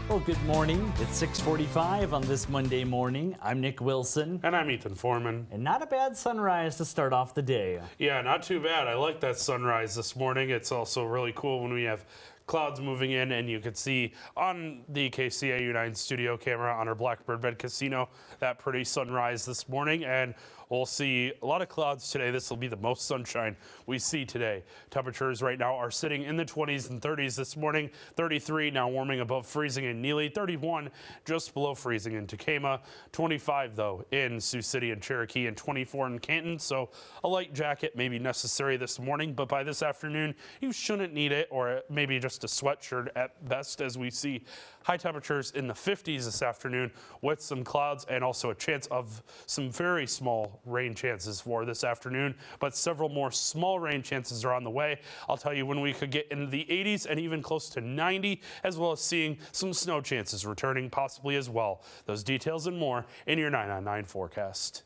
Well, good morning. It's 6:45 on this Monday morning. I'm Nick Wilson. And I'm Ethan Foreman. And not a bad sunrise to start off the day. Yeah, not too bad. I like that sunrise this morning. It's also really cool when we have clouds moving in, and you could see on the KCAU-9 studio camera on our Blackbird Bed Casino that pretty sunrise this morning. And we'll see a lot of clouds today. This will be the most sunshine we see today. Temperatures right now are sitting in the 20s and 30s this morning. 33 now warming above freezing in Neely. 31 just below freezing in Tacoma. 25 though in Sioux City and Cherokee, and 24 in Canton. So a light jacket may be necessary this morning, but by this afternoon you shouldn't need it, or maybe just a sweatshirt at best, as we see high temperatures in the 50s this afternoon with some clouds and also a chance of some very small rain chances for this afternoon, but several more small rain chances are on the way. I'll tell you when we could get into the 80s and even close to 90, as well as seeing some snow chances returning possibly as well. Those details and more in your 9 on 9 forecast.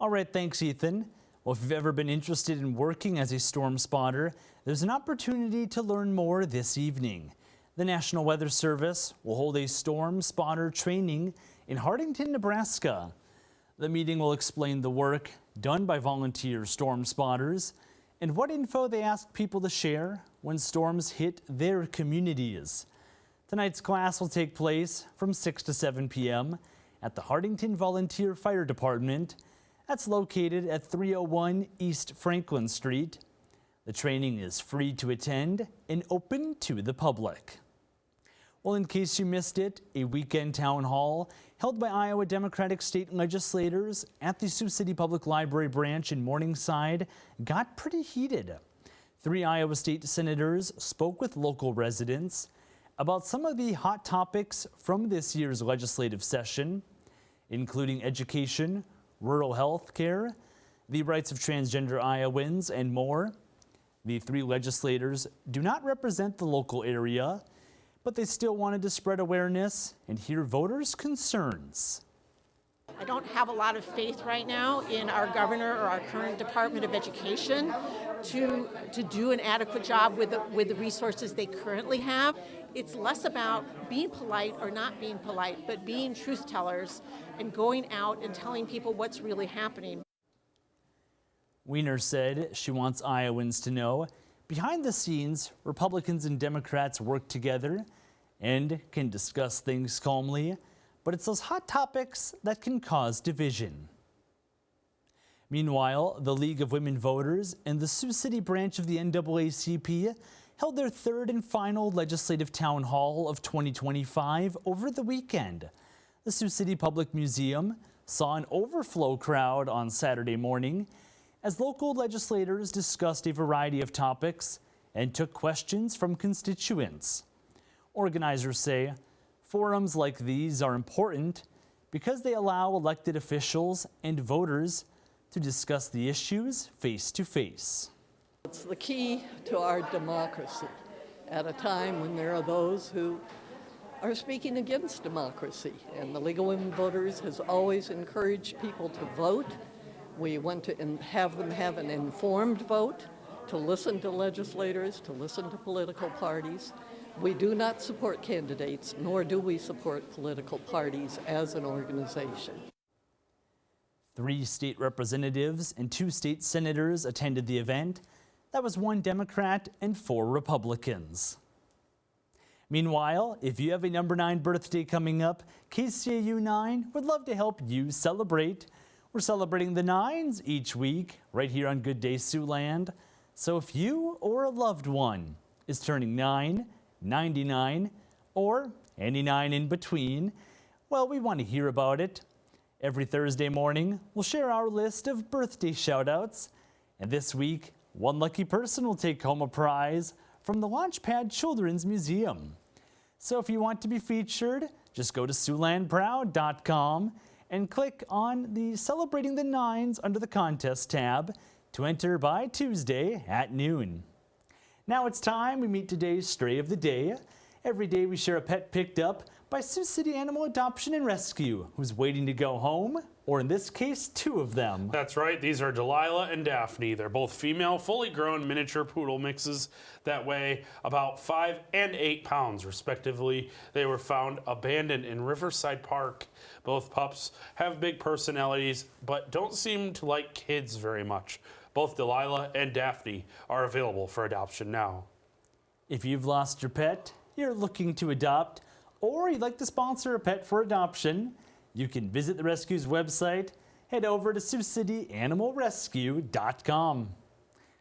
All right, thanks, Ethan. Well, if you've ever been interested in working as a storm spotter, there's an opportunity to learn more this evening. The National Weather Service will hold a storm spotter training in Hardington, Nebraska. The meeting will explain the work done by volunteer storm spotters and what info they ask people to share when storms hit their communities. Tonight's class will take place from 6 to 7 p.m. at the Hardington Volunteer Fire Department. That's located at 301 East Franklin Street. The training is free to attend and open to the public. Well, in case you missed it, a weekend town hall held by Iowa Democratic state legislators at the Sioux City Public Library branch in Morningside got pretty heated. 3 Iowa state senators spoke with local residents about some of the hot topics from this year's legislative session, including education, rural health care, the rights of transgender Iowans, and more. The 3 legislators do not represent the local area, but they still wanted to spread awareness and hear voters' concerns. I don't have a lot of faith right now in our governor or our current Department of Education to do an adequate job with the resources they currently have. It's less about being polite or not being polite, but being truth tellers and going out and telling people what's really happening. Weiner said she wants Iowans to know behind the scenes, Republicans and Democrats work together and can discuss things calmly, but it's those hot topics that can cause division. Meanwhile, the League of Women Voters and the Sioux City branch of the NAACP held their 3rd and final legislative town hall of 2025 over the weekend. The Sioux City Public Museum saw an overflow crowd on Saturday morning as local legislators discussed a variety of topics and took questions from constituents. Organizers say forums like these are important because they allow elected officials and voters to discuss the issues face to face. It's the key to our democracy at a time when there are those who are speaking against democracy. And the League of Women Voters has always encouraged people to vote. We want to have them have an informed vote, to listen to legislators, to listen to political parties. We do not support candidates, nor do we support political parties as an organization. 3 state representatives and 2 state senators attended the event. That was 1 Democrat and 4 Republicans. Meanwhile, if you have a number 9 birthday coming up, KCAU-9 would love to help you celebrate. We're celebrating the 9s each week right here on Good Day Siouxland. So if you or a loved one is turning 9, 99, or any 9 in between, well, we want to hear about it. Every Thursday morning, we'll share our list of birthday shout-outs. And this week, 1 lucky person will take home a prize from the Launchpad Children's Museum. So if you want to be featured, just go to SiouxlandProud.com and click on the Celebrating the 9s under the Contest tab to enter by Tuesday at noon. Now it's time we meet today's Stray of the Day. Every day we share a pet picked up by Sioux City Animal Adoption and Rescue, who's waiting to go home, or in this case, two of them. That's right. These are Delilah and Daphne. They're both female, fully grown miniature poodle mixes that weigh about 5 and 8 pounds, respectively. They were found abandoned in Riverside Park. Both pups have big personalities, but don't seem to like kids very much. Both Delilah and Daphne are available for adoption now. If you've lost your pet, you're looking to adopt, or you'd like to sponsor a pet for adoption, you can visit the rescue's website. Head over to SiouxCityAnimalRescue.com.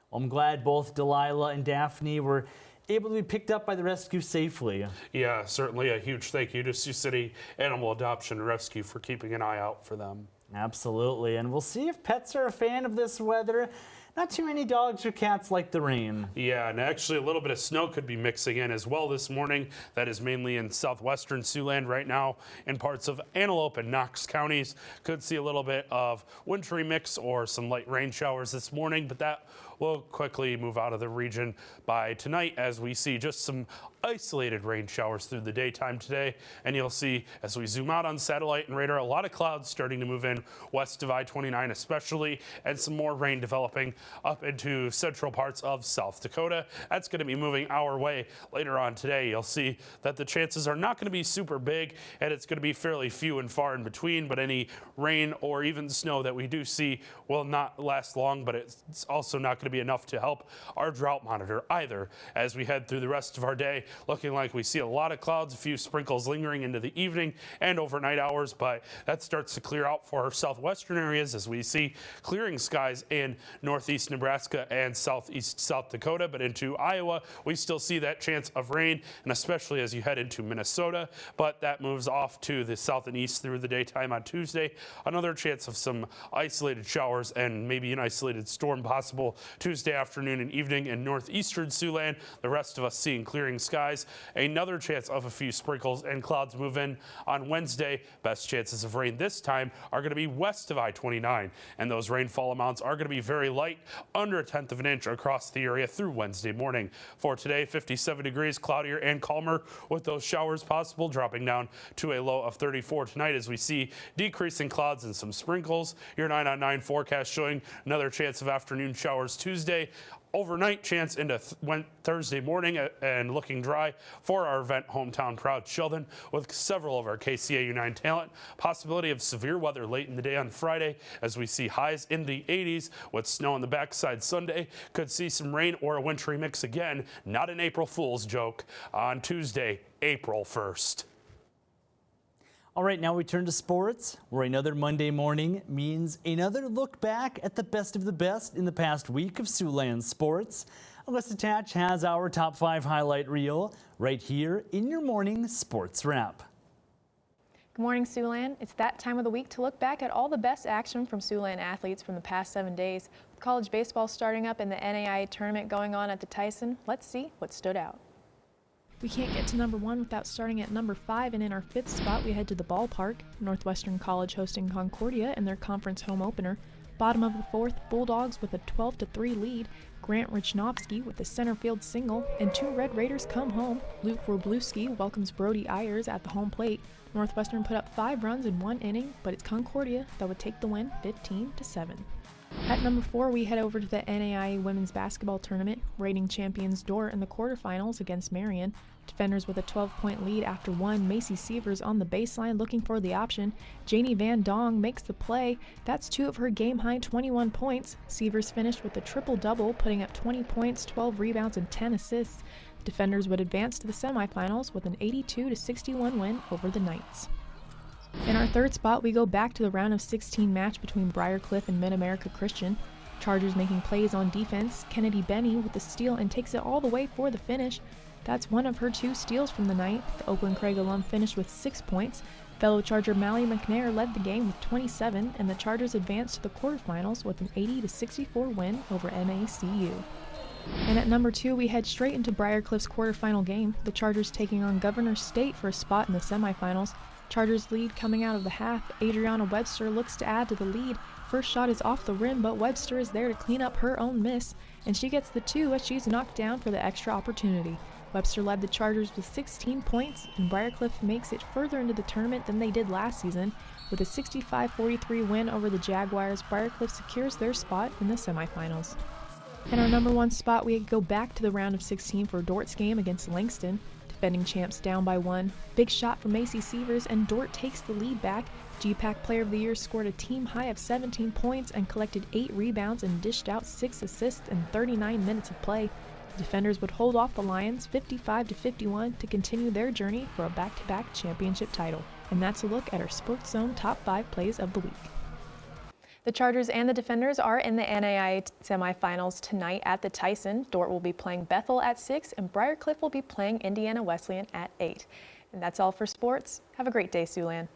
Well, I'm glad both Delilah and Daphne were able to be picked up by the rescue safely. Yeah, certainly a huge thank you to Sioux City Animal Adoption and Rescue for keeping an eye out for them. Absolutely, and we'll see if pets are a fan of this weather. Not too many dogs or cats like the rain. Yeah, and actually a little bit of snow could be mixing in as well this morning. That is mainly in southwestern Siouxland right now. In parts of Antelope and Knox counties, could see a little bit of wintry mix or some light rain showers this morning, but that will quickly move out of the region by tonight as we see just some isolated rain showers through the daytime today. And you'll see as we zoom out on satellite and radar, a lot of clouds starting to move in west of I-29 especially, and some more rain developing up into central parts of South Dakota. That's going to be moving our way later on today. You'll see that the chances are not going to be super big, and it's going to be fairly few and far in between, but any rain or even snow that we do see will not last long, but it's also not going to be enough to help our drought monitor either. As we head through the rest of our day, looking like we see a lot of clouds, a few sprinkles lingering into the evening and overnight hours, but that starts to clear out for our southwestern areas as we see clearing skies in northeast Nebraska and southeast South Dakota. But into Iowa, we still see that chance of rain, and especially as you head into Minnesota, but that moves off to the south and east through the daytime on Tuesday. Another chance of some isolated showers and maybe an isolated storm possible Tuesday afternoon and evening in northeastern Siouxland. The rest of us seeing clearing skies. Another chance of a few sprinkles and clouds move in on Wednesday. Best chances of rain this time are going to be west of I-29, and those rainfall amounts are going to be very light, under 1/10 of an inch across the area through Wednesday morning. For today, 57 degrees, cloudier and calmer with those showers possible, dropping down to a low of 34 tonight as we see decreasing clouds and some sprinkles. Your 9 on 9 forecast showing another chance of afternoon showers Tuesday. Overnight chance into Thursday morning and looking dry for our event Hometown Proud Sheldon with several of our KCAU-9 talent. Possibility of severe weather late in the day on Friday as we see highs in the 80s with snow on the backside Sunday. Could see some rain or a wintry mix again. Not an April Fool's joke on Tuesday, April 1st. All right, now we turn to sports, where another Monday morning means another look back at the best of the best in the past week of Siouxland sports. Alyssa Tatch has our top 5 highlight reel right here in your morning sports wrap. Good morning, Siouxland. It's that time of the week to look back at all the best action from Siouxland athletes from the past 7 days. With college baseball starting up and the NAIA tournament going on at the Tyson, let's see what stood out. We can't get to number 1 without starting at number 5, and in our 5th spot we head to the ballpark. Northwestern College hosting Concordia in their conference home opener. Bottom of the 4th, Bulldogs with a 12-3 lead. Grant Richnovsky with a center field single, and 2 Red Raiders come home. Luke Wroblewski welcomes Brody Ayers at the home plate. Northwestern put up 5 runs in 1 inning, but it's Concordia that would take the win 15-7. At number 4, we head over to the NAIA women's basketball tournament. Reigning champions Dorr in the quarterfinals against Marion. Defenders with a 12-point lead after 1. Macy Sievers on the baseline looking for the option. Janie Van Dong makes the play. That's 2 of her game-high 21 points. Sievers finished with a triple-double, putting up 20 points, 12 rebounds, and 10 assists. Defenders would advance to the semifinals with an 82-61 win over the Knights. In our 3rd spot, we go back to the round of 16 match between Briarcliff and Mid-America Christian. Chargers making plays on defense. Kennedy Benny with the steal and takes it all the way for the finish. That's 1 of her 2 steals from the night. The Oakland Craig alum finished with 6 points. Fellow Charger Mally McNair led the game with 27, and the Chargers advanced to the quarterfinals with an 80-64 win over MACU. And at number 2, we head straight into Briarcliff's quarterfinal game. The Chargers taking on Governor State for a spot in the semifinals. Chargers lead coming out of the half. Adriana Webster looks to add to the lead. First shot is off the rim, but Webster is there to clean up her own miss, and she gets the 2 as she's knocked down for the extra opportunity. Webster led the Chargers with 16 points, and Briarcliff makes it further into the tournament than they did last season. With a 65-43 win over the Jaguars, Briarcliff secures their spot in the semifinals. In our number 1 spot, we go back to the round of 16 for Dort's game against Langston. Defending champs down by 1. Big shot from Macy Sievers, and Dort takes the lead back. GPAC Player of the Year scored a team high of 17 points and collected 8 rebounds and dished out 6 assists in 39 minutes of play. The defenders would hold off the Lions 55-51 to continue their journey for a back-to-back championship title. And that's a look at our Sports Zone Top 5 Plays of the Week. The Chargers and the Defenders are in the NAIA semifinals tonight at the Tyson. Dort will be playing Bethel at 6, and Briarcliff will be playing Indiana Wesleyan at 8. And that's all for sports. Have a great day, Siouxland.